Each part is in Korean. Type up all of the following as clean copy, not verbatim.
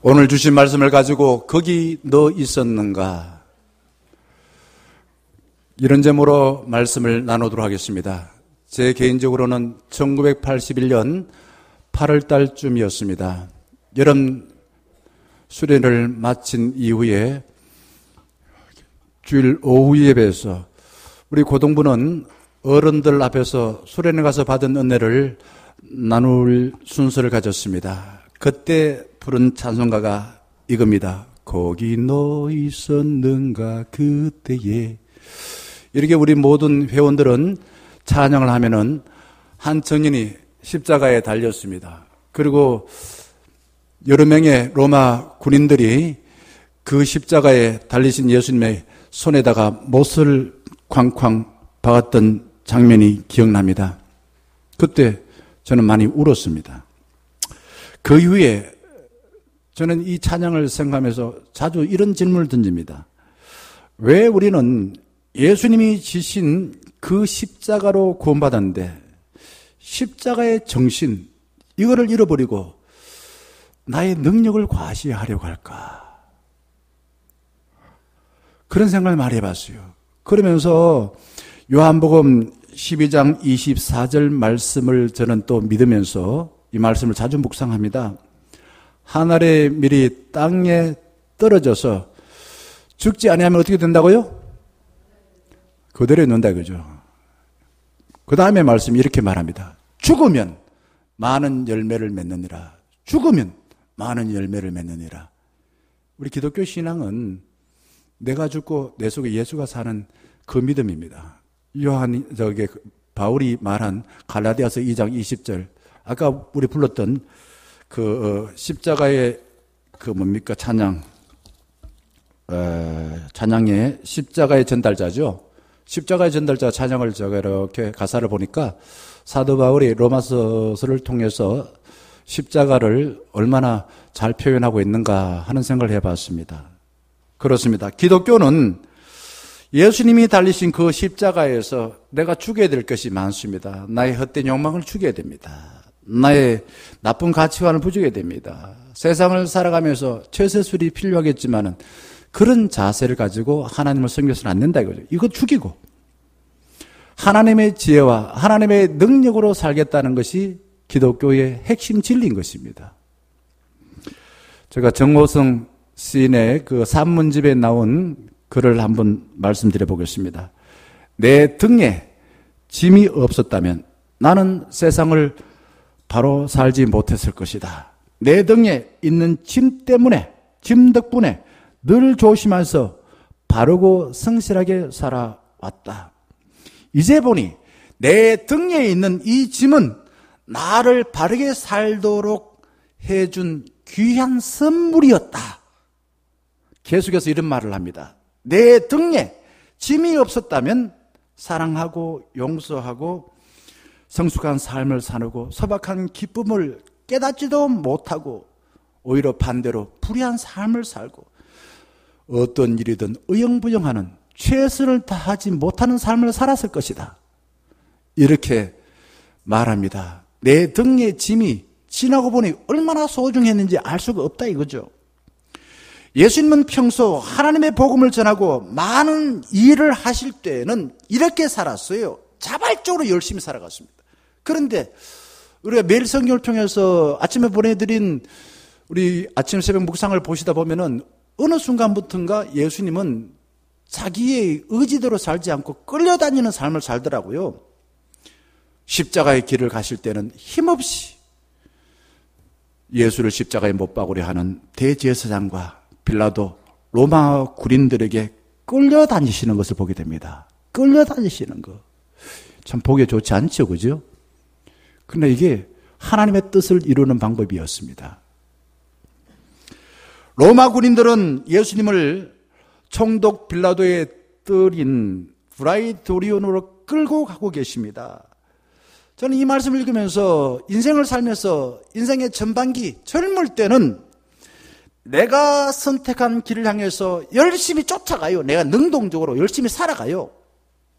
오늘 주신 말씀을 가지고 거기 너 있었는가? 이런 제목으로 말씀을 나누도록 하겠습니다. 제 개인적으로는 1981년 8월 달쯤이었습니다. 여름 수련을 마친 이후에 주일 오후 예배에서 우리 고등부는 어른들 앞에서 수련회 가서 받은 은혜를 나눌 순서를 가졌습니다. 그때 부른 찬송가가 이겁니다. 거기 너 있었는가 그때에. 이렇게 우리 모든 회원들은 찬양을 하면은 한 청년이 십자가에 달렸습니다. 그리고 여러 명의 로마 군인들이 그 십자가에 달리신 예수님의 손에다가 못을 쾅쾅 박았던 장면이 기억납니다. 그때 저는 많이 울었습니다. 그 이후에 저는 이 찬양을 생각하면서 자주 이런 질문을 던집니다. 왜 우리는 예수님이 지신 그 십자가로 구원받았는데 십자가의 정신, 이거를 잃어버리고 나의 능력을 과시하려고 할까? 그런 생각을 많이 해봤어요. 그러면서 요한복음 12장 24절 말씀을 저는 또 믿으면서 이 말씀을 자주 묵상합니다. 하늘의 밀이 땅에 떨어져서 죽지 아니하면 어떻게 된다고요? 그대로 있는다 이거죠. 그 다음에 말씀이 이렇게 말합니다. 죽으면 많은 열매를 맺느니라. 죽으면 많은 열매를 맺느니라. 우리 기독교 신앙은 내가 죽고 내 속에 예수가 사는 그 믿음입니다. 바울이 말한 갈라디아서 2장 20절. 아까 우리 불렀던 십자가의 찬양의 십자가의 전달자죠. 십자가의 전달자 찬양을 제가 이렇게 가사를 보니까 사도 바울이 로마서를 통해서 십자가를 얼마나 잘 표현하고 있는가 하는 생각을 해봤습니다. 그렇습니다. 기독교는 예수님이 달리신 그 십자가에서 내가 죽여야 될 것이 많습니다. 나의 헛된 욕망을 죽여야 됩니다. 나의 나쁜 가치관을 부정해야 됩니다. 세상을 살아가면서 최세술이 필요하겠지만은 그런 자세를 가지고 하나님을 섬겨서는 안 된다 이거죠. 이거 죽이고 하나님의 지혜와 하나님의 능력으로 살겠다는 것이 기독교의 핵심 진리인 것입니다. 제가 정호성 시인의 그 산문집에 나온 글을 한번 말씀드려 보겠습니다. 내 등에 짐이 없었다면 나는 세상을 바로 살지 못했을 것이다. 내 등에 있는 짐 덕분에 늘 조심해서 바르고 성실하게 살아왔다. 이제 보니 내 등에 있는 이 짐은 나를 바르게 살도록 해준 귀한 선물이었다. 계속해서 이런 말을 합니다. 내 등에 짐이 없었다면 사랑하고 용서하고 성숙한 삶을 사누고 소박한 기쁨을 깨닫지도 못하고 오히려 반대로 불의한 삶을 살고 어떤 일이든 의영부영하는 최선을 다하지 못하는 삶을 살았을 것이다. 이렇게 말합니다. 내 등의 짐이 지나고 보니 얼마나 소중했는지 알 수가 없다 이거죠. 예수님은 평소 하나님의 복음을 전하고 많은 일을 하실 때는 이렇게 살았어요. 자발적으로 열심히 살아갔습니다. 그런데 우리가 매일 성경을 통해서 아침에 보내드린 우리 아침 새벽 묵상을 보시다 보면은 어느 순간부터인가 예수님은 자기의 의지대로 살지 않고 끌려다니는 삶을 살더라고요. 십자가의 길을 가실 때는 힘없이 예수를 십자가에 못 박으려 하는 대제사장과 빌라도 로마 군인들에게 끌려다니시는 것을 보게 됩니다. 끌려다니시는 거. 참 보기 좋지 않죠, 그죠? 그런데 이게 하나님의 뜻을 이루는 방법이었습니다. 로마 군인들은 예수님을 총독 빌라도의 뜰인 브라이토리온으로 끌고 가고 계십니다. 저는 이 말씀을 읽으면서 인생을 살면서 인생의 전반기 젊을 때는 내가 선택한 길을 향해서 열심히 쫓아가요. 내가 능동적으로 열심히 살아가요.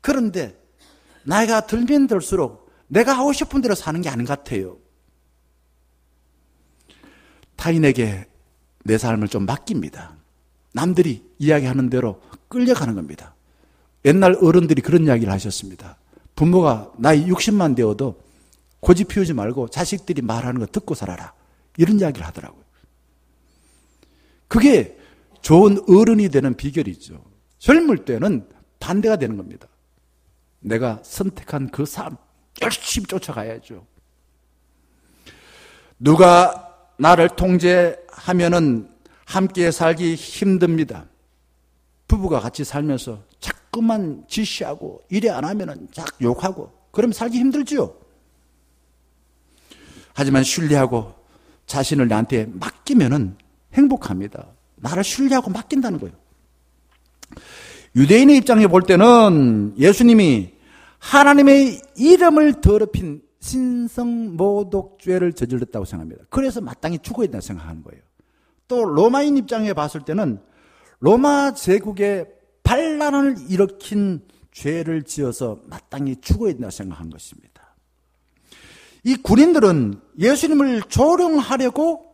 그런데 나이가 들면 들수록 내가 하고 싶은 대로 사는 게 아닌 것 같아요. 타인에게 내 삶을 좀 맡깁니다. 남들이 이야기하는 대로 끌려가는 겁니다. 옛날 어른들이 그런 이야기를 하셨습니다. 부모가 나이 60만 되어도 고집 피우지 말고 자식들이 말하는 거 듣고 살아라. 이런 이야기를 하더라고요. 그게 좋은 어른이 되는 비결이죠. 젊을 때는 반대가 되는 겁니다. 내가 선택한 그 삶 열심히 쫓아가야죠. 누가 나를 통제하면은 함께 살기 힘듭니다. 부부가 같이 살면서 자꾸만 지시하고 일에 안 하면은 자꾸 욕하고 그러면 살기 힘들지요. 하지만 신뢰하고 자신을 나한테 맡기면은 행복합니다. 나를 신뢰하고 맡긴다는 거예요. 유대인의 입장에 볼 때는 예수님이 하나님의 이름을 더럽힌 신성모독죄를 저질렀다고 생각합니다. 그래서 마땅히 죽어야 된다고 생각하는 거예요. 또 로마인 입장에 봤을 때는 로마 제국의 반란을 일으킨 죄를 지어서 마땅히 죽어야 된다고 생각하는 것입니다. 이 군인들은 예수님을 조롱하려고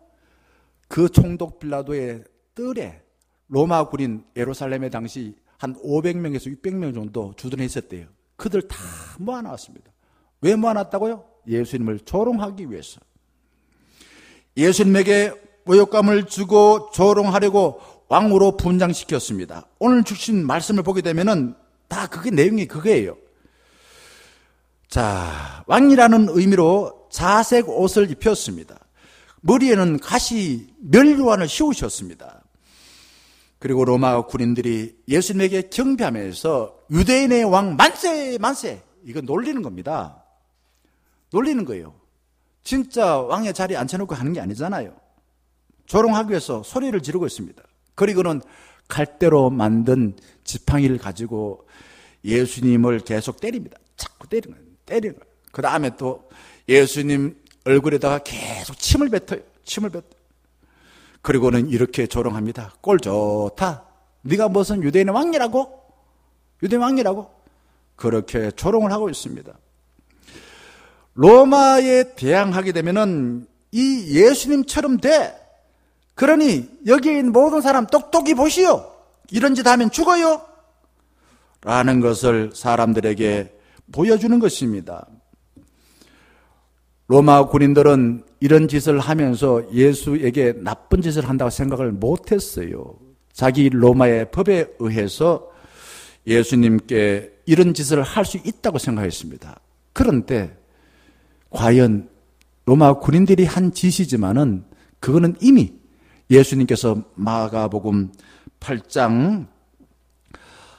그 총독 빌라도의 뜰에 로마 군인 예루살렘에 당시 한 500명에서 600명 정도 주둔해 있었대요. 그들 다 모아놨습니다. 왜 모아놨다고요? 예수님을 조롱하기 위해서. 예수님에게 모욕감을 주고 조롱하려고 왕으로 분장시켰습니다. 오늘 주신 말씀을 보게 되면은 다 그게 내용이 그거예요. 자, 왕이라는 의미로 자색 옷을 입혔습니다. 머리에는 가시 멸류관을 씌우셨습니다. 그리고 로마 군인들이 예수님에게 경배하면서 유대인의 왕 만세 만세 이거 놀리는 겁니다. 놀리는 거예요. 진짜 왕의 자리에 앉혀놓고 하는 게 아니잖아요. 조롱하기 위해서 소리를 지르고 있습니다. 그리고는 칼대로 만든 지팡이를 가지고 예수님을 계속 때립니다. 자꾸 때리는 거예요. 때리는 거예요. 그 다음에 또 예수님 얼굴에다가 계속 침을 뱉어요. 침을 뱉어요. 그리고는 이렇게 조롱합니다. 꼴 좋다. 네가 무슨 유대인의 왕이라고? 유대인 왕이라고? 그렇게 조롱을 하고 있습니다. 로마에 대항하게 되면은 이 예수님처럼 돼. 그러니 여기에 있는 모든 사람 똑똑히 보시오. 이런 짓 하면 죽어요. 라는 것을 사람들에게 보여주는 것입니다. 로마 군인들은 이런 짓을 하면서 예수에게 나쁜 짓을 한다고 생각을 못했어요. 자기 로마의 법에 의해서 예수님께 이런 짓을 할 수 있다고 생각했습니다. 그런데 과연 로마 군인들이 한 짓이지만은 그거는 이미 예수님께서 마가복음 8장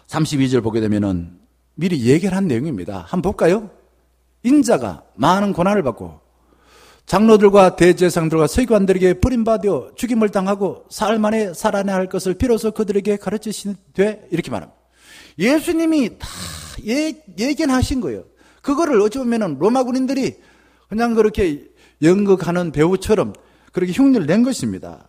32절 보게 되면은 미리 얘기를 한 내용입니다. 한번 볼까요? 인자가 많은 고난을 받고 장로들과 대제사장들과 서기관들에게 버림받아 죽임을 당하고 사흘 만에 살아나야 할 것을 비로소 그들에게 가르치시되 이렇게 말합니다. 예수님이 다 예견하신 거예요. 그거를 어찌 보면은 로마 군인들이 그냥 그렇게 연극하는 배우처럼 그렇게 흉내를 낸 것입니다.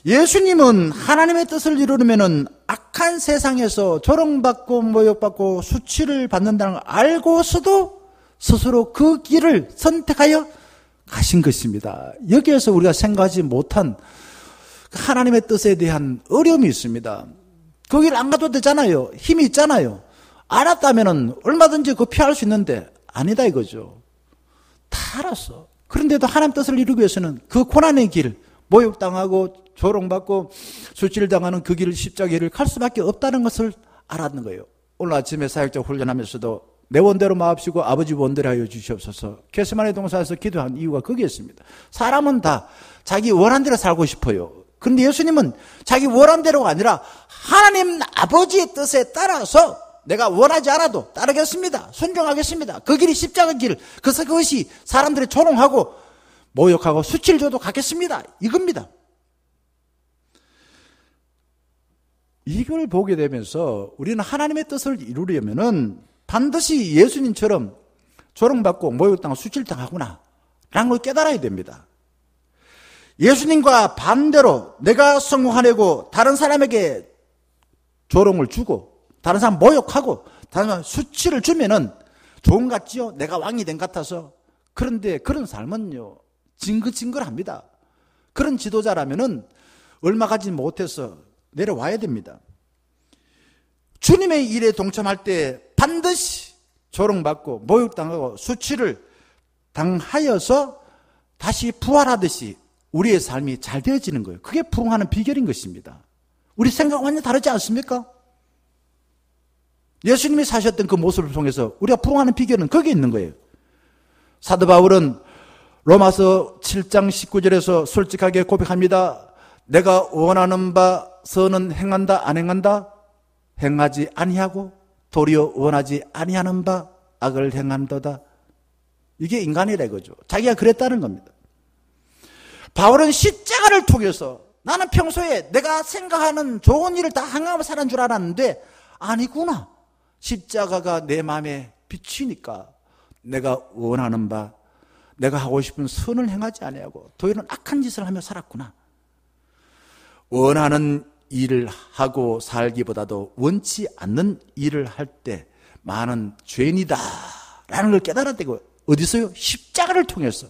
예수님은 하나님의 뜻을 이루려면은 악한 세상에서 조롱받고 모욕받고 수치를 받는다는 걸 알고서도 스스로 그 길을 선택하여 가신 것입니다. 여기에서 우리가 생각하지 못한 하나님의 뜻에 대한 어려움이 있습니다. 그 길 안 가도 되잖아요. 힘이 있잖아요. 알았다면은 얼마든지 그거 피할 수 있는데 아니다 이거죠. 다 알았어. 그런데도 하나님 뜻을 이루기 위해서는 그 고난의 길, 모욕당하고 조롱받고 수치를 당하는 그 길을 십자가를 갈 수밖에 없다는 것을 알았는 거예요. 오늘 아침에 사역자 훈련하면서도 내 원대로 마옵시고 아버지 원대로 하여 주시옵소서. 겟세마네 동산에서 기도한 이유가 거기에 있습니다. 사람은 다 자기 원한 대로 살고 싶어요. 그런데 예수님은 자기 원한 대로가 아니라 하나님 아버지의 뜻에 따라서 내가 원하지 않아도 따르겠습니다. 순종하겠습니다. 그 길이 십자가 길. 그래서 그것이 사람들이 조롱하고 모욕하고 수치를 줘도 가겠습니다. 이겁니다. 이걸 보게 되면서 우리는 하나님의 뜻을 이루려면은 반드시 예수님처럼 조롱받고 모욕당하고 수치를 당하구나 라는 걸 깨달아야 됩니다. 예수님과 반대로 내가 성공하려고 다른 사람에게 조롱을 주고 다른 사람 모욕하고 다른 사람 수치를 주면은 좋은 것 같지요? 내가 왕이 된 것 같아서. 그런데 그런 삶은요 징글징글합니다. 그런 지도자라면은 얼마 가지 못해서 내려와야 됩니다. 주님의 일에 동참할 때 반드시 조롱받고 모욕당하고 수치를 당하여서 다시 부활하듯이 우리의 삶이 잘 되어지는 거예요. 그게 부흥하는 비결인 것입니다. 우리 생각은 완전히 다르지 않습니까? 예수님이 사셨던 그 모습을 통해서 우리가 부흥하는 비결은 거기에 있는 거예요. 사도 바울은 로마서 7장 19절에서 솔직하게 고백합니다. 내가 원하는 바 선은 행한다 안 행한다? 행하지 아니하고 도리어 원하지 아니하는 바 악을 행한도다. 이게 인간이라 이거죠. 자기가 그랬다는 겁니다. 바울은 십자가를 통해서 나는 평소에 내가 생각하는 좋은 일을 다 행하며 사는 줄 알았는데 아니구나. 십자가가 내 마음에 비치니까 내가 원하는 바, 내가 하고 싶은 선을 행하지 아니하고 도리어 악한 짓을 하며 살았구나. 원하는 일을 하고 살기보다도 원치 않는 일을 할 때 많은 죄인이다 라는 걸 깨달았다고. 어디서요? 십자가를 통해서.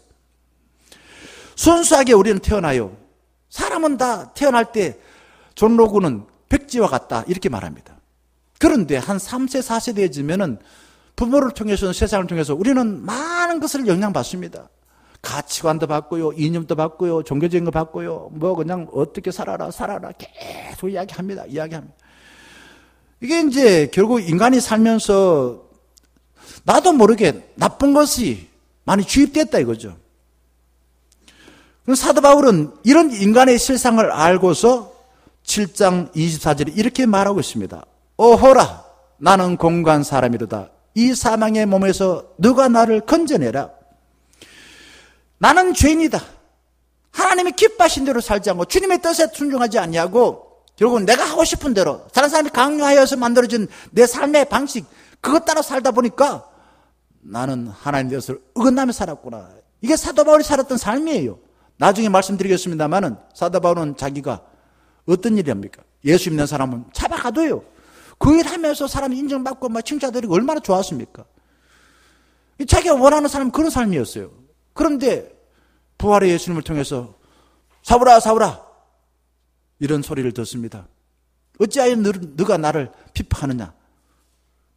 순수하게 우리는 태어나요. 사람은 다 태어날 때 존 로그는 백지와 같다 이렇게 말합니다. 그런데 한 3세 4세 되어지면은 부모를 통해서 세상을 통해서 우리는 많은 것을 영향받습니다. 가치관도 받고요, 이념도 받고요, 종교적인 거 받고요, 뭐 그냥 어떻게 살아라 계속 이야기합니다. 이게 이제 결국 인간이 살면서 나도 모르게 나쁜 것이 많이 주입됐다 이거죠. 사도 바울은 이런 인간의 실상을 알고서 7장 24절에 이렇게 말하고 있습니다. 오호라 나는 공고한 사람이로다. 이 사망의 몸에서 누가 나를 건져내라. 나는 죄인이다. 하나님이 기뻐하신 대로 살지 않고 주님의 뜻에 순종하지 아니하고 결국은 내가 하고 싶은 대로 다른 사람이 강요하여서 만들어진 내 삶의 방식 그것 따라 살다 보니까 나는 하나님의 뜻을 어긋나며 살았구나. 이게 사도 바울이 살았던 삶이에요. 나중에 말씀드리겠습니다만은 사도 바울은 자기가 어떤 일이 합니까? 예수 믿는 사람은 잡아가둬요. 그 일 하면서 사람이 인정받고 막 칭찬드리고 얼마나 좋았습니까? 자기가 원하는 사람은 그런 삶이었어요. 그런데 부활의 예수님을 통해서 사울아 사울아 이런 소리를 듣습니다. 어찌하여 너가 나를 비판하느냐?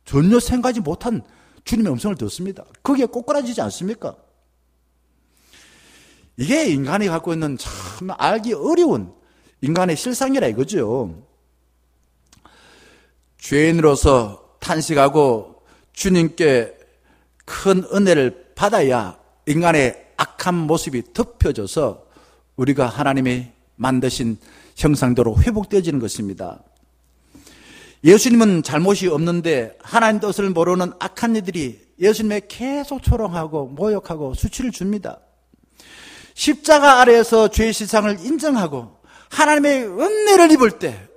전혀 생각하지 못한 주님의 음성을 듣습니다. 거기에 꼬꾸라지지 않습니까? 이게 인간이 갖고 있는 참 알기 어려운 인간의 실상이라 이거죠. 죄인으로서 탄식하고 주님께 큰 은혜를 받아야 인간의 악한 모습이 덮여져서 우리가 하나님이 만드신 형상대로 회복되어지는 것입니다. 예수님은 잘못이 없는데 하나님 뜻을 모르는 악한 이들이 예수님에 계속 조롱하고 모욕하고 수치를 줍니다. 십자가 아래에서 죄의 실상을 인정하고 하나님의 은혜를 입을 때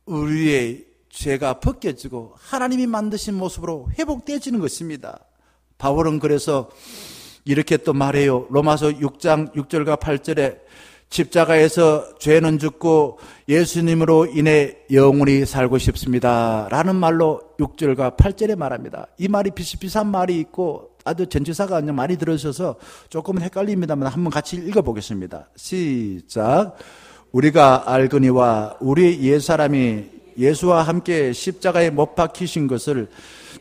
우리의 죄가 벗겨지고 하나님이 만드신 모습으로 회복되어지는 것입니다. 바울은 그래서 이렇게 또 말해요. 로마서 6장 6절과 8절에 십자가에서 죄는 죽고 예수님으로 인해 영원히 살고 싶습니다 라는 말로 6절과 8절에 말합니다. 이 말이 비슷비슷한 말이 있고 아주 전치사가 많이 들어셔서 조금은 헷갈립니다만 한번 같이 읽어보겠습니다. 시작. 우리가 알거니와 우리 옛사람이 예수와 함께 십자가에 못 박히신 것을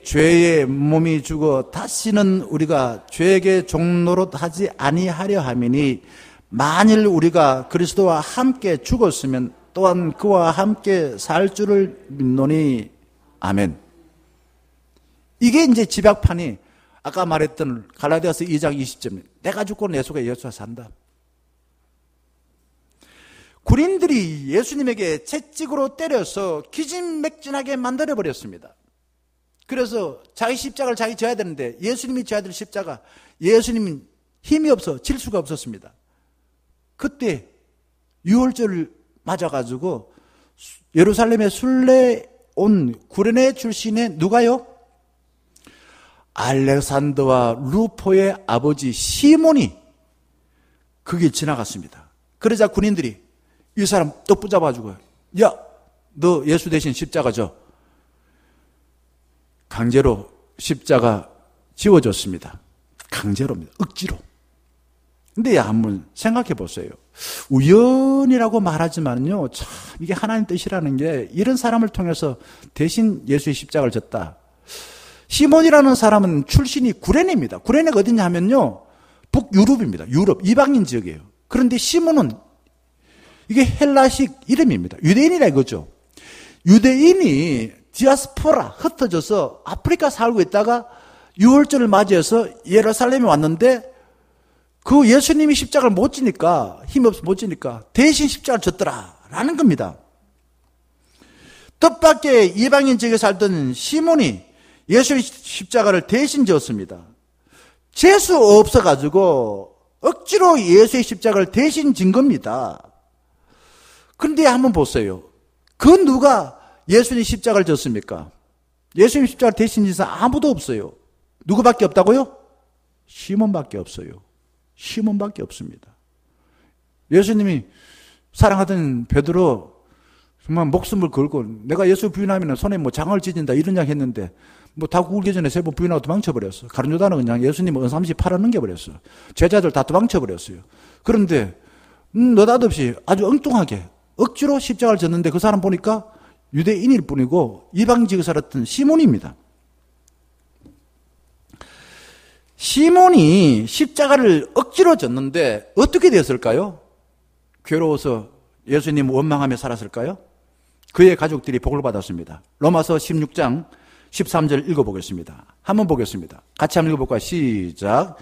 죄의 몸이 죽어 다시는 우리가 죄에게 종노릇하지 아니하려 함이니 만일 우리가 그리스도와 함께 죽었으면 또한 그와 함께 살 줄을 믿노니 아멘. 이게 이제 집약판이 아까 말했던 갈라디아서 2장 20절 내가 죽고 내 속에 예수가 산다. 군인들이 예수님에게 채찍으로 때려서 기진맥진하게 만들어버렸습니다. 그래서 자기 십자가를 자기 져야 되는데 예수님이 져야 될 십자가 예수님은 힘이 없어 질 수가 없었습니다. 그때 유월절을 맞아가지고 예루살렘에 순례 온 구레네 출신의 누가요? 알렉산더와 루포의 아버지 시몬이 그게 지나갔습니다. 그러자 군인들이 이 사람 또 붙잡아주고 야, 너 예수 대신 십자가 져. 강제로 십자가 지워줬습니다. 강제로입니다. 억지로. 근데 한번 생각해 보세요. 우연이라고 말하지만요, 참 이게 하나님 뜻이라는 게 이런 사람을 통해서 대신 예수의 십자가를 졌다. 시몬이라는 사람은 출신이 구레네입니다. 구레네가 어디냐 하면요, 북유럽입니다. 유럽, 이방인 지역이에요. 그런데 시몬은 이게 헬라식 이름입니다. 유대인이라 이거죠. 유대인이 디아스포라, 흩어져서 아프리카 살고 있다가 유월절을 맞이해서 예루살렘에 왔는데 그 예수님이 십자가를 못 지니까, 힘없어 못 지니까 대신 십자가를 졌더라 라는 겁니다. 뜻밖의 이방인 지역에 살던 시몬이 예수의 십자가를 대신 지었습니다. 재수 없어가지고 억지로 예수의 십자가를 대신 진 겁니다. 그런데 한번 보세요. 그 누가 예수님 십자가를 졌습니까? 예수님 십자가를 대신 진 사람 아무도 없어요. 누구밖에 없다고요? 시몬밖에 없어요. 시몬밖에 없습니다. 예수님이 사랑하던 베드로 정말 목숨을 걸고 내가 예수 부인하면 손에 뭐 장을 찢는다 이런 이야기 했는데 뭐 다 구울기 전에 세 번 부인하고 도망쳐버렸어. 가룟 요단은 그냥 예수님을 은삼시 팔아넘겨버렸어. 제자들 다 도망쳐버렸어요. 그런데 느닷없이 아주 엉뚱하게 억지로 십자가를 졌는데 그 사람 보니까 유대인일 뿐이고 이방지에 살았던 시몬입니다. 시몬이 십자가를 억지로 졌는데 어떻게 되었을까요? 괴로워서 예수님 원망하며 살았을까요? 그의 가족들이 복을 받았습니다. 로마서 16장 13절 읽어보겠습니다. 한번 보겠습니다. 같이 한번 읽어볼까요? 시작.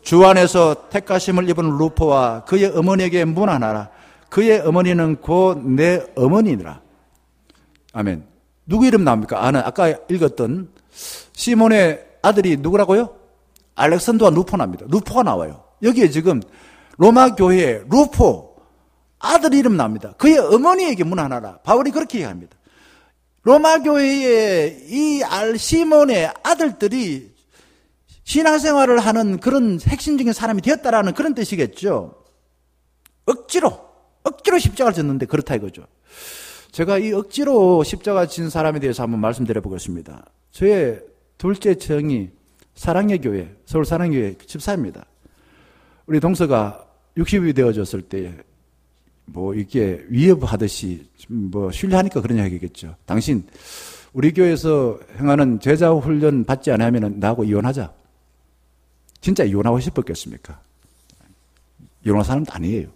주 안에서 택하심을 입은 루포와 그의 어머니에게 문안하라. 그의 어머니는 곧 내 어머니니라. 아멘. 누구 이름 나옵니까? 아까 읽었던 시몬의 아들이 누구라고요? 알렉산더와 루포나입니다. 루포가 나와요. 여기에 지금 로마 교회에 루포 아들 이름 나옵니다. 그의 어머니에게 문안하라. 바울이 그렇게 얘기합니다. 로마 교회에 이 시몬의 아들들이 신앙생활을 하는 그런 핵심적인 사람이 되었다라는 그런 뜻이겠죠. 억지로 십자가를 졌는데 그렇다 이거죠. 제가 이 억지로 십자가 진 사람에 대해서 한번 말씀드려 보겠습니다. 저의 둘째 청이 사랑의 교회, 서울 사랑의 교회 집사입니다. 우리 동서가 60이 되어졌을 때 뭐 이게 위협하듯이 뭐 신뢰하니까 그런 이야기겠죠. 당신 우리 교회에서 행하는 제자 훈련 받지 않으면 나하고 이혼하자. 진짜 이혼하고 싶었겠습니까? 이혼할 사람도 아니에요.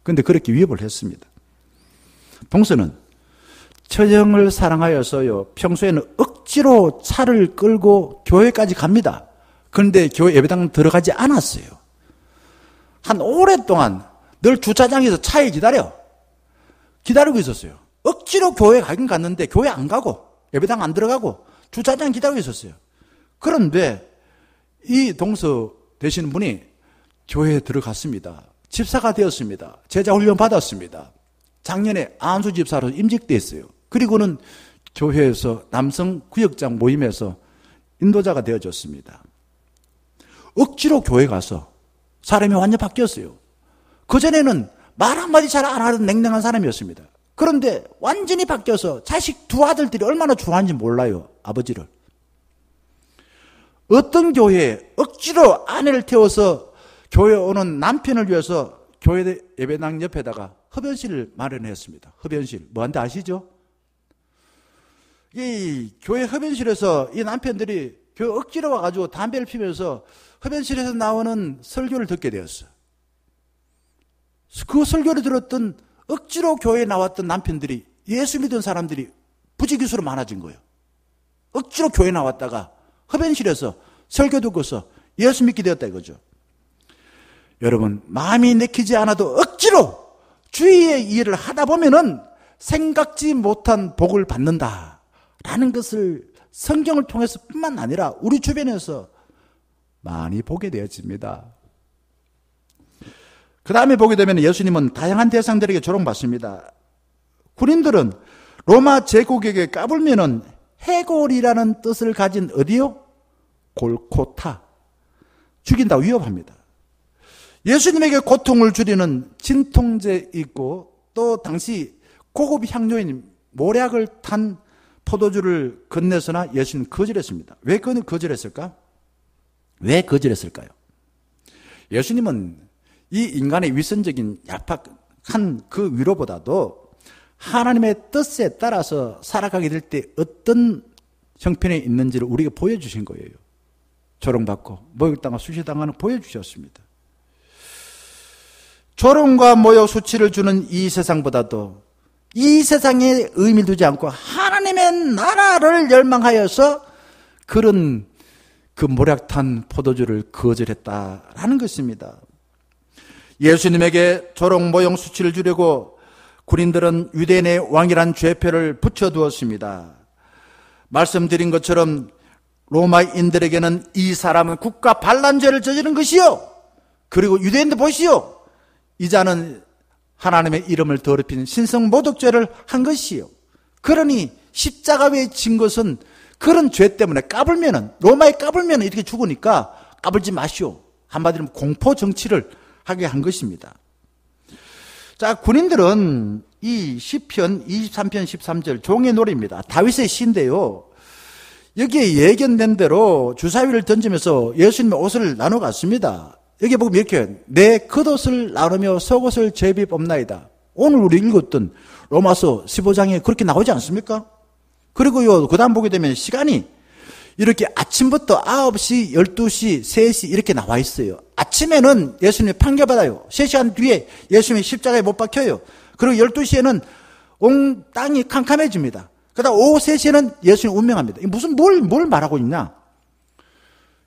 그런데 그렇게 위협을 했습니다. 동서는 처형을 사랑하여서요, 평소에는 억지로 차를 끌고 교회까지 갑니다. 그런데 교회 예배당 들어가지 않았어요. 한 오랫동안 늘 주차장에서 차에 기다리고 있었어요. 억지로 교회 가긴 갔는데 교회 안 가고 예배당 안 들어가고 주차장 기다리고 있었어요. 그런데 이 동서 되시는 분이 교회에 들어갔습니다. 집사가 되었습니다. 제자 훈련 받았습니다. 작년에 안수 집사로 임직됐어요. 그리고는 교회에서 남성 구역장 모임에서 인도자가 되어졌습니다. 억지로 교회 가서 사람이 완전 바뀌었어요. 그전에는 말 한마디 잘 안 하던 냉랭한 사람이었습니다. 그런데 완전히 바뀌어서 자식 두 아들들이 얼마나 좋아하는지 몰라요. 아버지를. 어떤 교회에 억지로 아내를 태워서 교회에 오는 남편을 위해서 교회 예배당 옆에다가 흡연실을 마련했습니다. 흡연실. 뭐한데 아시죠? 이 교회 흡연실에서 이 남편들이 교회 억지로 와가지고 담배를 피면서 흡연실에서 나오는 설교를 듣게 되었어요. 그 설교를 들었던 억지로 교회에 나왔던 남편들이 예수 믿은 사람들이 부지기수로 많아진 거예요. 억지로 교회에 나왔다가 흡연실에서 설교 듣고서 예수 믿게 되었다 이거죠. 여러분, 마음이 내키지 않아도 억지로 주의의 일을 하다 보면은 생각지 못한 복을 받는다라는 것을 성경을 통해서 뿐만 아니라 우리 주변에서 많이 보게 되어집니다. 그 다음에 보게 되면 예수님은 다양한 대상들에게 조롱받습니다. 군인들은 로마 제국에게 까불면은 해골이라는 뜻을 가진 어디요? 골고타. 죽인다, 위협합니다. 예수님에게 고통을 줄이는 진통제 있고 또 당시 고급 향료인 모략을 탄 포도주를 건네서나 예수님은 거절했습니다. 왜 거절했을까? 왜 거절했을까요? 예수님은 이 인간의 위선적인 얄팍한 그 위로보다도 하나님의 뜻에 따라서 살아가게 될 때 어떤 형편에 있는지를 우리에게 보여주신 거예요. 조롱받고 모욕당하고 수치당하는 보여주셨습니다. 조롱과 모욕 수치를 주는 이 세상보다도 이 세상에 의미를 두지 않고 하나님의 나라를 열망하여서 그런 그 모략탄 포도주를 거절했다라는 것입니다. 예수님에게 조롱, 모욕, 수치를 주려고 군인들은 유대인의 왕이란 죄표를 붙여두었습니다. 말씀드린 것처럼 로마인들에게는 이 사람은 국가 반란죄를 저지른 것이요. 그리고 유대인들 보시오. 이 자는 하나님의 이름을 더럽히는 신성모독죄를 한 것이요. 그러니 십자가 위에 진 것은 그런 죄 때문에 로마에 까불면 이렇게 죽으니까 까불지 마시오. 한마디로 공포 정치를 하게 한 것입니다. 자, 군인들은 이 시편 23편 13절 종의 노래입니다. 다윗의 시인데요. 여기에 예견된 대로 주사위를 던지면서 예수님의 옷을 나눠 갔습니다. 여기 보면 이렇게 내 겉옷을 나누며 속옷을 제비 뽑나이다. 오늘 우리 읽었던 로마서 15장에 그렇게 나오지 않습니까? 그리고요, 그 다음 보게 되면 시간이 이렇게 아침부터 9시, 12시, 3시 이렇게 나와 있어요. 아침에는 예수님이 판결받아요. 3시간 뒤에 예수님이 십자가에 못 박혀요. 그리고 12시에는 온 땅이 캄캄해집니다. 그 다음 오후 3시에는 예수님 운명합니다. 무슨 뭘 말하고 있냐?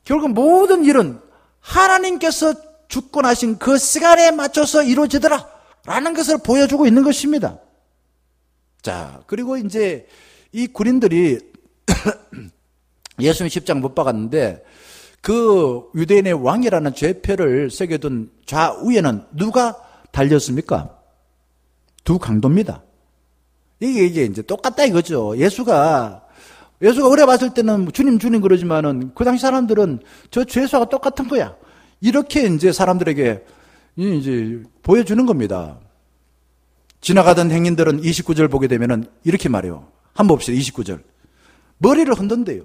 결국 모든 일은 하나님께서 죽고 나신 그 시간에 맞춰서 이루어지더라 라는 것을 보여주고 있는 것입니다. 자, 그리고 이제 이 군인들이 예수님 십자가 못 박았는데 그 유대인의 왕이라는 죄표를 새겨둔 좌우에는 누가 달렸습니까? 두 강도입니다. 이게 이제 똑같다 이거죠. 예수가 오래 봤을 때는 주님 그러지만은 그 당시 사람들은 저 죄수와 똑같은 거야. 이렇게 이제 사람들에게 이제 보여주는 겁니다. 지나가던 행인들은 29절 보게 되면은 이렇게 말해요. 한번 봅시다. 29절. 머리를 흔든대요.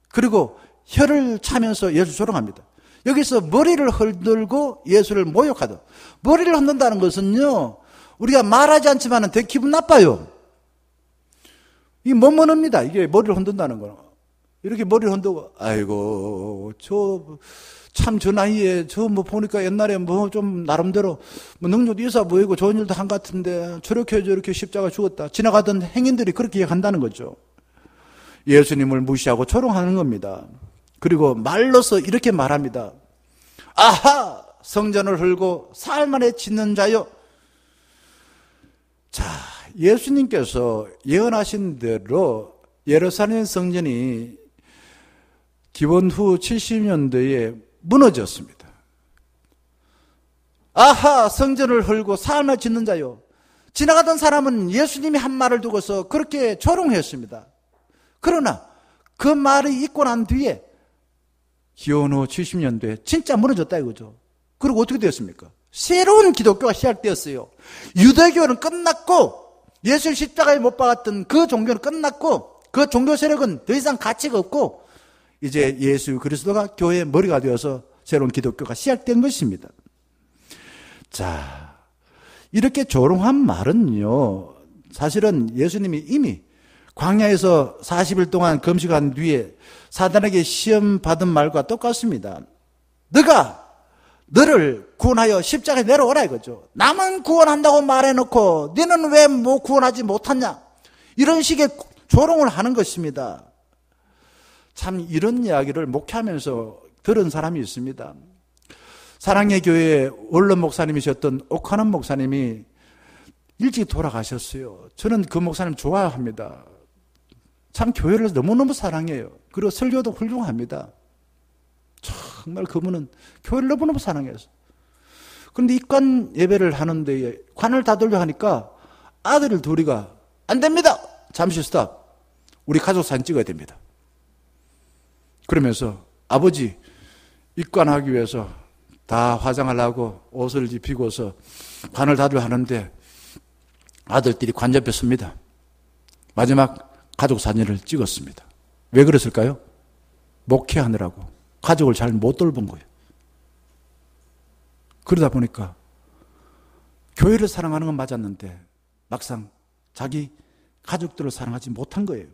그리고 혀를 차면서 예수 조롱합니다. 여기서 머리를 흔들고 예수를 모욕하다. 머리를 흔든다는 것은요, 우리가 말하지 않지만은 되게 기분 나빠요. 이게 머뭇합니다. 이게 머리를 흔든다는 거는. 이렇게 머리를 흔들고, 아이고, 저 나이에, 보니까 옛날에 좀 나름대로 능력도 있어 보이고 좋은 일도 한 것 같은데, 저렇게 십자가 죽었다. 지나가던 행인들이 그렇게 얘기한다는 거죠. 예수님을 무시하고 조롱하는 겁니다. 그리고 말로서 이렇게 말합니다. 아하! 성전을 헐고 사흘 만에 짓는 자요. 자, 예수님께서 예언하신 대로 예루살렘 성전이 기원 후 70년대에 무너졌습니다. 아하! 성전을 헐고 사흘 만에 짓는 자요. 지나가던 사람은 예수님이 한 말을 두고서 그렇게 조롱했습니다. 그러나 그 말이 있고 난 뒤에 기원 후 70년대에 진짜 무너졌다 이거죠. 그리고 어떻게 되었습니까? 새로운 기독교가 시작되었어요. 유대교는 끝났고 예수 십자가에 못 박았던 그 종교는 끝났고 그 종교 세력은 더 이상 가치가 없고 이제 예수 그리스도가 교회의 머리가 되어서 새로운 기독교가 시작된 것입니다. 자, 이렇게 조롱한 말은요, 사실은 예수님이 이미 광야에서 40일 동안 금식한 뒤에 사단에게 시험 받은 말과 똑같습니다. 너가 너를 구원하여 십자가에 내려오라 이거죠. 남은 구원한다고 말해놓고 너는 왜 구원하지 못하냐, 이런 식의 조롱을 하는 것입니다. 참 이런 이야기를 목회하면서 들은 사람이 있습니다. 사랑의 교회 원로 목사님이셨던 오카넌 목사님이 일찍 돌아가셨어요. 저는 그 목사님 좋아합니다. 참 교회를 너무너무 사랑해요. 그리고 설교도 훌륭합니다. 정말 그분은 교회를 너무너무 사랑해서. 그런데 입관 예배를 하는데 관을 닫으려 하니까 아들 둘이가 안 됩니다. 잠시 스탑. 우리 가족 사진 찍어야 됩니다. 그러면서 아버지 입관하기 위해서 다 화장하려고 옷을 입히고서 관을 닫으려 하는데 아들들이 관 옆에 섭니다. 마지막 가족 사진을 찍었습니다. 왜 그랬을까요? 목회하느라고 가족을 잘 못 돌본 거예요. 그러다 보니까 교회를 사랑하는 건 맞았는데 막상 자기 가족들을 사랑하지 못한 거예요.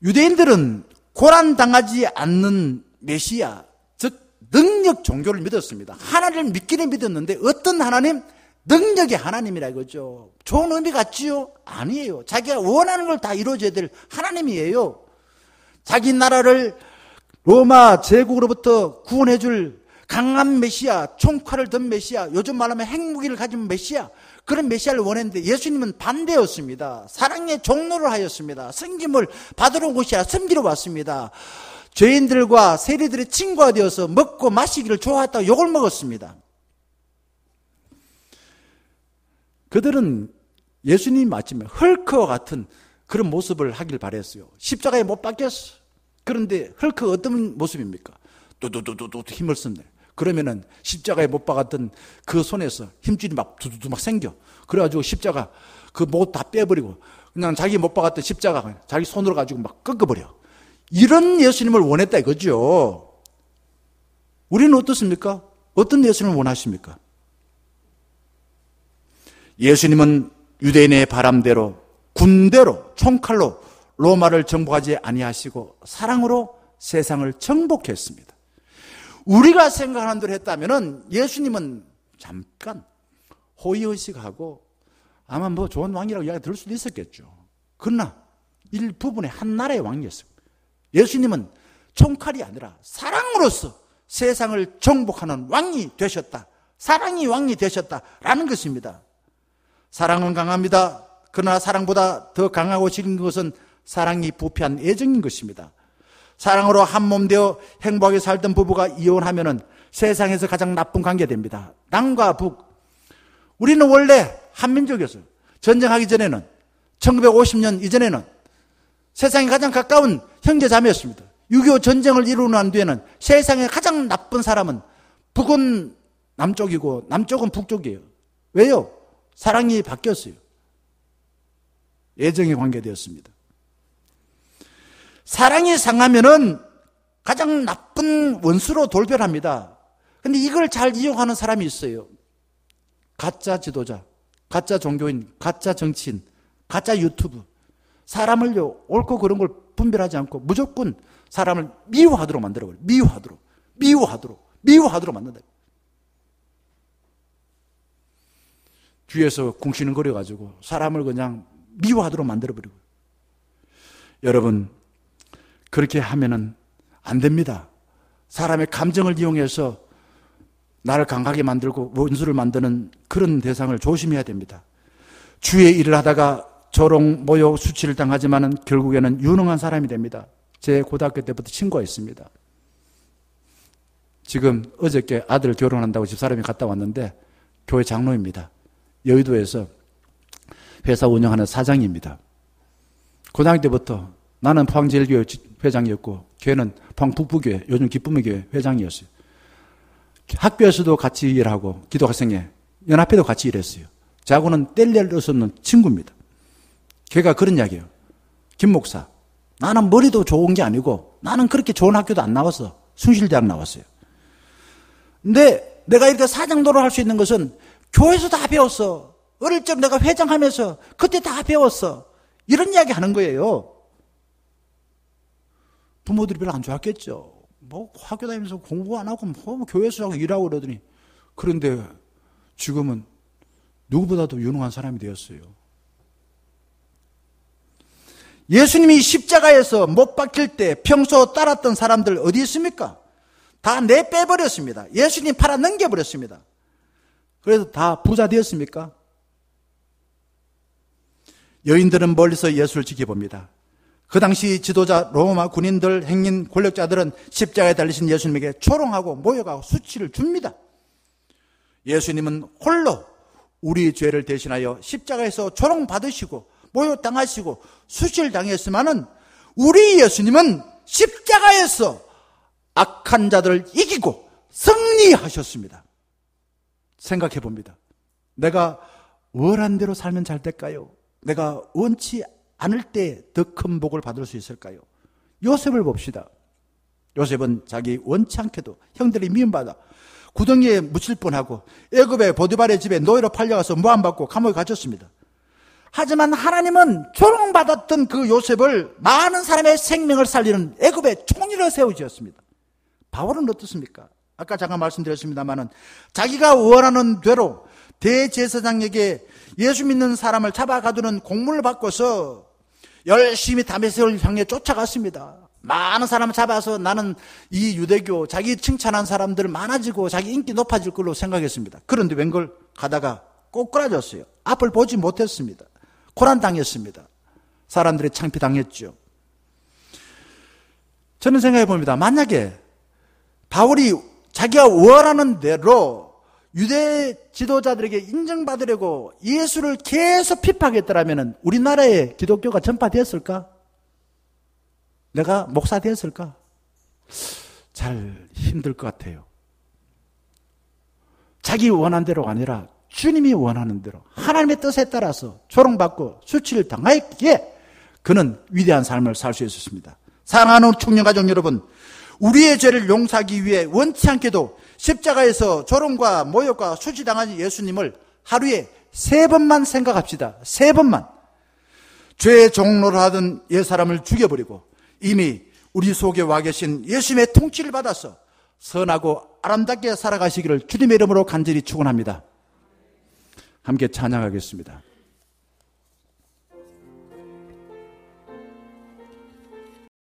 유대인들은 고난당하지 않는 메시아, 즉 능력 종교를 믿었습니다. 하나님을 믿기는 믿었는데 어떤 하나님? 능력의 하나님이라 이거죠. 좋은 의미 같지요? 아니에요. 자기가 원하는 걸 다 이루어져야 될 하나님이에요. 자기 나라를 로마 제국으로부터 구원해 줄 강한 메시아, 총칼을 든 메시아, 요즘 말하면 핵무기를 가진 메시아, 그런 메시아를 원했는데 예수님은 반대였습니다. 사랑의 종로를 하였습니다. 섬김을 받으러 온 것이 아니라 섬기러 왔습니다. 죄인들과 세리들의 친구가 되어서 먹고 마시기를 좋아했다고 욕을 먹었습니다. 그들은 예수님 마침에 헐크와 같은 그런 모습을 하길 바랬어요. 십자가에 못 박혔어. 그런데 헐크가 어떤 모습입니까? 두두두두 힘을 쓴대. 그러면은 십자가에 못 박았던 그 손에서 힘줄이 막 두두두 막 생겨. 그래가지고 십자가 그 못 다 빼버리고 그냥 자기 못 박았던 십자가 자기 손으로 가지고 막 꺾어버려. 이런 예수님을 원했다 이거죠. 우리는 어떻습니까? 어떤 예수님을 원하십니까? 예수님은 유대인의 바람대로 군대로 총칼로 로마를 정복하지 아니하시고 사랑으로 세상을 정복했습니다. 우리가 생각하는 대로 했다면 예수님은 잠깐 호의의식하고 아마 뭐 좋은 왕이라고 이야기 들을 수도 있었겠죠. 그러나 일부분의 한 나라의 왕이었어요. 예수님은 총칼이 아니라 사랑으로서 세상을 정복하는 왕이 되셨다. 사랑이 왕이 되셨다라는 것입니다. 사랑은 강합니다. 그러나 사랑보다 더 강하고 지닌 것은 사랑이 부패한 애정인 것입니다. 사랑으로 한몸 되어 행복하게 살던 부부가 이혼하면은 세상에서 가장 나쁜 관계가 됩니다. 남과 북. 우리는 원래 한민족이었어요. 전쟁하기 전에는 1950년 이전에는 세상에 가장 가까운 형제 자매였습니다. 6.25 전쟁을 이루고 난 뒤에는 세상에 가장 나쁜 사람은 북은 남쪽이고 남쪽은 북쪽이에요. 왜요? 사랑이 바뀌었어요. 애정의 관계 되었습니다. 사랑이 상하면은 가장 나쁜 원수로 돌변합니다. 근데 이걸 잘 이용하는 사람이 있어요. 가짜 지도자, 가짜 종교인, 가짜 정치인, 가짜 유튜브. 사람을요, 옳고 그런 걸 분별하지 않고 무조건 사람을 미워하도록 만들어버려요. 미워하도록 만든다. 뒤에서 궁시렁거려가지고 사람을 그냥 미워하도록 만들어버리고. 여러분, 그렇게 하면은 안 됩니다. 사람의 감정을 이용해서 나를 강하게 만들고 원수를 만드는 그런 대상을 조심해야 됩니다. 주의 일을 하다가 조롱, 모욕, 수치를 당하지만은 결국에는 유능한 사람이 됩니다. 제 고등학교 때부터 친구가 있습니다. 지금 어저께 아들 결혼한다고 집사람이 갔다 왔는데 교회 장로입니다. 여의도에서 회사 운영하는 사장입니다. 고등학교 때부터 나는 포항제일교회 회장이었고 걔는 포항 북부교회, 요즘 기쁨의 교회 회장이었어요. 학교에서도 같이 일하고 기독학생회 연합회도 같이 일했어요. 저하고는 뗄래야 수 없는 친구입니다. 걔가 그런 이야기예요. 김 목사, 나는 머리도 좋은 게 아니고 나는 그렇게 좋은 학교도 안 나왔어. 숭실대학 나왔어요. 근데 내가 이렇게 사장도를 할 수 있는 것은 교회에서 다 배웠어. 어릴 적 내가 회장하면서 그때 다 배웠어. 이런 이야기 하는 거예요. 부모들이 별로 안 좋았겠죠. 뭐 학교 다니면서 공부 안 하고 뭐 교회에서 일하고 그러더니. 그런데 지금은 누구보다도 유능한 사람이 되었어요. 예수님이 십자가에서 못 박힐 때 평소 따랐던 사람들 어디 있습니까? 다 내빼버렸습니다. 예수님 팔아 넘겨버렸습니다. 그래서 다 부자 되었습니까? 여인들은 멀리서 예수를 지켜봅니다. 그 당시 지도자 로마 군인들, 행인, 권력자들은 십자가에 달리신 예수님에게 조롱하고 모욕하고 수치를 줍니다. 예수님은 홀로 우리 죄를 대신하여 십자가에서 조롱받으시고 모욕당하시고 수치를 당했지만은 우리 예수님은 십자가에서 악한 자들을 이기고 승리하셨습니다. 생각해 봅니다. 내가 원한 대로 살면 잘 될까요? 내가 원치 않을 때 더 큰 복을 받을 수 있을까요? 요셉을 봅시다. 요셉은 자기 원치 않게도 형들이 미움받아 구덩이에 묻힐 뻔하고 애굽의 보디발의 집에 노예로 팔려가서 모함받고 감옥에 갇혔습니다. 하지만 하나님은 조롱받았던 그 요셉을 많은 사람의 생명을 살리는 애굽의 총리로 세우셨습니다. 바울은 어떻습니까? 아까 잠깐 말씀드렸습니다마는 자기가 원하는 대로 대제사장에게 예수 믿는 사람을 잡아가두는 공문을 바꿔서 열심히 다메섹을 향해 쫓아갔습니다. 많은 사람을 잡아서 나는 이 유대교 자기 칭찬한 사람들 많아지고 자기 인기 높아질 걸로 생각했습니다. 그런데 웬걸 가다가 꼬꾸라졌어요. 앞을 보지 못했습니다. 고난당했습니다. 사람들이 창피당했죠. 저는 생각해 봅니다. 만약에 바울이 자기가 원하는 대로 유대 지도자들에게 인정받으려고 예수를 계속 핍박했더라면 우리나라에 기독교가 전파되었을까? 내가 목사 되었을까? 잘 힘들 것 같아요. 자기 원하는 대로가 아니라 주님이 원하는 대로 하나님의 뜻에 따라서 조롱받고 수치를 당하였기에 그는 위대한 삶을 살 수 있었습니다. 사랑하는 청년가족 여러분, 우리의 죄를 용서하기 위해 원치 않게도 십자가에서 조롱과 모욕과 수치당한 예수님을 하루에 3번만 생각합시다. 3번만. 죄의 종로를 하던 옛사람을 죽여버리고 이미 우리 속에 와 계신 예수님의 통치를 받아서 선하고 아름답게 살아가시기를 주님의 이름으로 간절히 축원합니다. 함께 찬양하겠습니다.